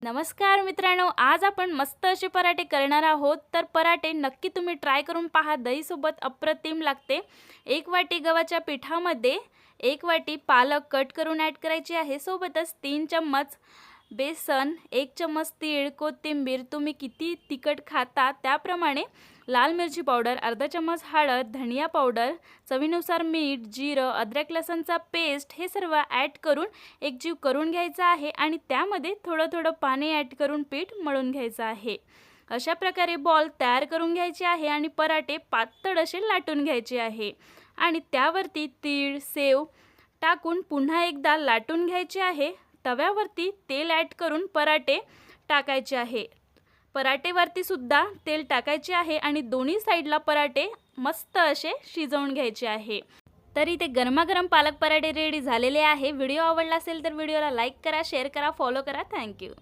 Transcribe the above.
नमस्कार मित्रांनो, आज आपण मस्त असे पराठे करणार आहोत. तर पराठे नक्की तुम्ही ट्राय करून पहा. दहीसोबत अप्रतिम लागते. 1 वाटी गव्हाच्या पिठामध्ये 1 वाटी पालक कट करून ॲड करायची आहे. सोबतच 3 चम्मच बेसन, 1 चम्मच तीळ, कोथिंबीर, तुम्ही किती तिखट खाता त्याप्रमाणे, लाल मिरची पावडर, अर्धा चम्मच हळद, धनिया पावडर, चवीनुसार मीठ, जिरं, अद्रक लसणचा पेस्ट हे सर्व ॲड करून एकजीव करून घ्यायचा आहे आणि त्यामध्ये थोडं थोडं पाणी ॲड करून पीठ मळून घ्यायचं आहे. अशा प्रकारे बॉल तयार करून घ्यायचे आहे आणि पराठे पातळ असे लाटून घ्यायचे आहे आणि त्यावरती तीळ, सेव टाकून पुन्हा एकदा लाटून घ्यायचे आहे. तव्यावरती तेल ॲड करून पराठे टाकायचे आहे. पराठेवरती सुद्धा तेल टाकायचे आहे आणि दोन्ही साईडला पराठे मस्त असे शिजवून घ्यायचे आहे. तर इथे गरमागरम पालक पराठे रेडी झालेले आहे. व्हिडिओ आवडला असेल तर व्हिडिओला लाईक करा, शेअर करा, फॉलो करा. थँक्यू.